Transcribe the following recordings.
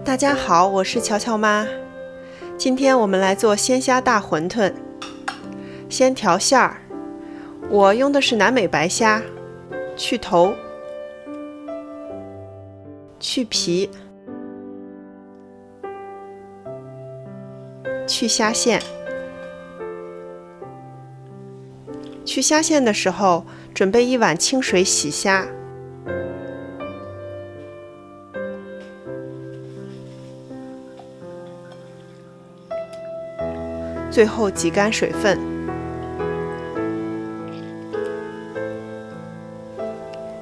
大家好，我是乔乔妈。今天我们来做鲜虾大馄饨。先调馅儿，我用的是南美白虾，去头、去皮、去虾线。去虾线的时候，准备1碗清水洗虾。最后挤干水分，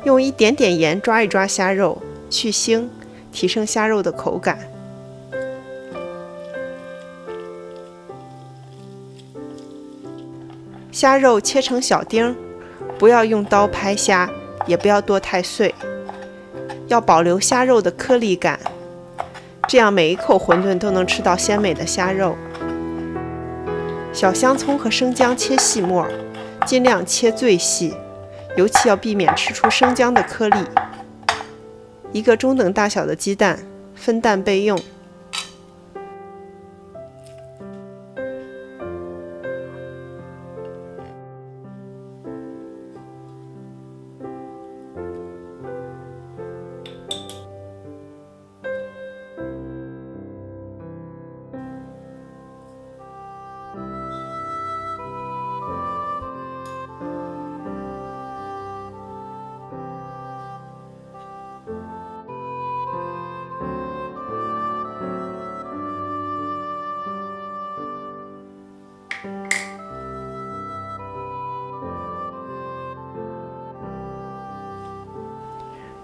用一点点盐抓一抓虾肉，去腥，提升虾肉的口感。虾肉切成小丁，不要用刀拍虾，也不要剁太碎，要保留虾肉的颗粒感，这样每一口馄饨都能吃到鲜美的虾肉。小香葱和生姜切细末，尽量切最细，尤其要避免吃出生姜的颗粒。1个中等大小的鸡蛋，分蛋备用。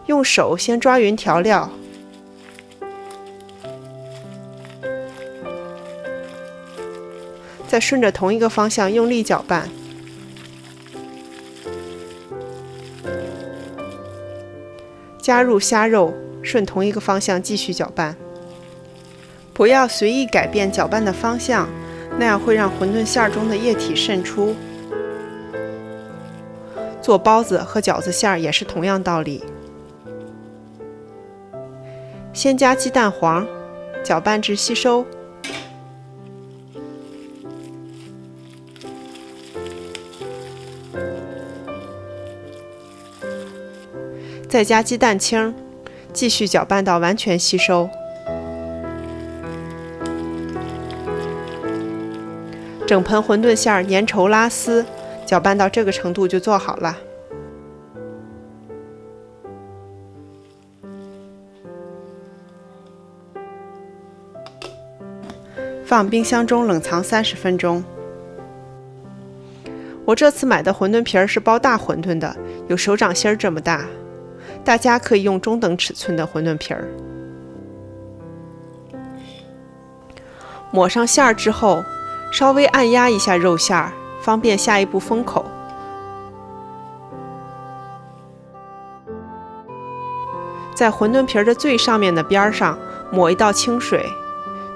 用手先抓匀调料，再顺着同一个方向用力搅拌。加入虾肉，顺同一个方向继续搅拌。不要随意改变搅拌的方向，那样会让馄饨馅中的液体渗出。做包子和饺子馅也是同样道理。先加鸡蛋黄，搅拌至吸收。再加鸡蛋清，继续搅拌到完全吸收。整盆馄饨馅粘稠拉丝，搅拌到这个程度就做好了。放冰箱中冷藏30分钟。我这次买的馄饨皮是包大馄饨的，有手掌心这么大，大家可以用中等尺寸的馄饨皮。抹上馅儿之后，稍微按压一下肉馅儿，方便下一步封口。在馄饨皮的最上面的边上抹一道清水，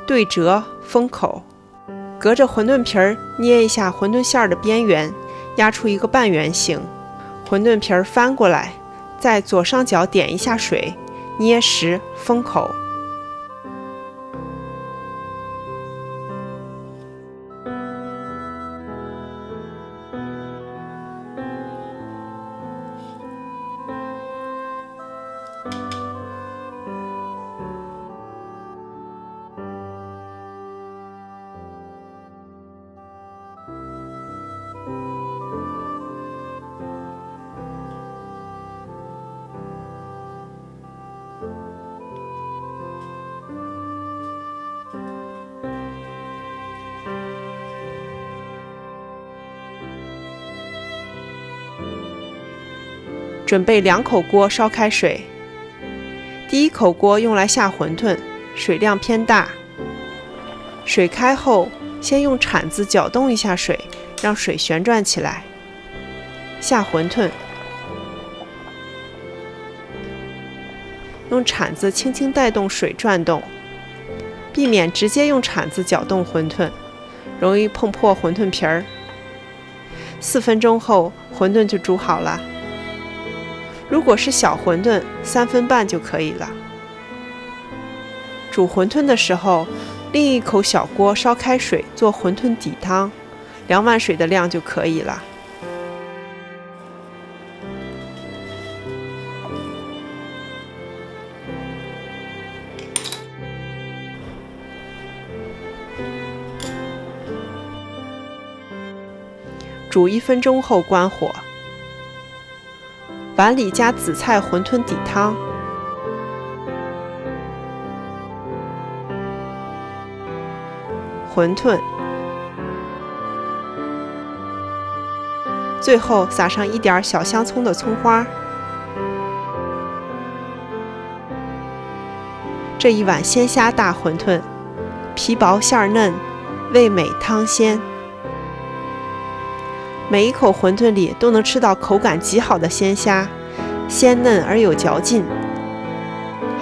对折封口，隔着馄饨皮捏一下馄饨馅的边缘，压出一个半圆形。馄饨皮翻过来，在左上角点一下水，捏实封口。准备2口锅烧开水，第1口锅用来下馄饨，水量偏大。水开后，先用铲子搅动一下水，让水旋转起来。下馄饨，用铲子轻轻带动水转动，避免直接用铲子搅动馄饨，容易碰破馄饨皮儿。4分钟后，馄饨就煮好了。如果是小馄饨，3分半就可以了。煮馄饨的时候，另一口小锅烧开水做馄饨底汤，2碗水的量就可以了。煮1分钟后关火，碗里加紫菜馄饨底汤，馄饨，最后撒上1点小香葱的葱花。这一碗鲜虾大馄饨，皮薄馅嫩，味美汤鲜。每一口馄饨里都能吃到口感极好的鲜虾，鲜嫩而有嚼劲。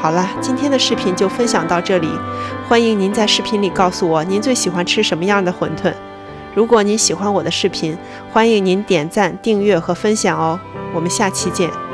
好了，今天的视频就分享到这里，欢迎您在视频里告诉我您最喜欢吃什么样的馄饨。如果您喜欢我的视频，欢迎您点赞、订阅和分享哦。我们下期见。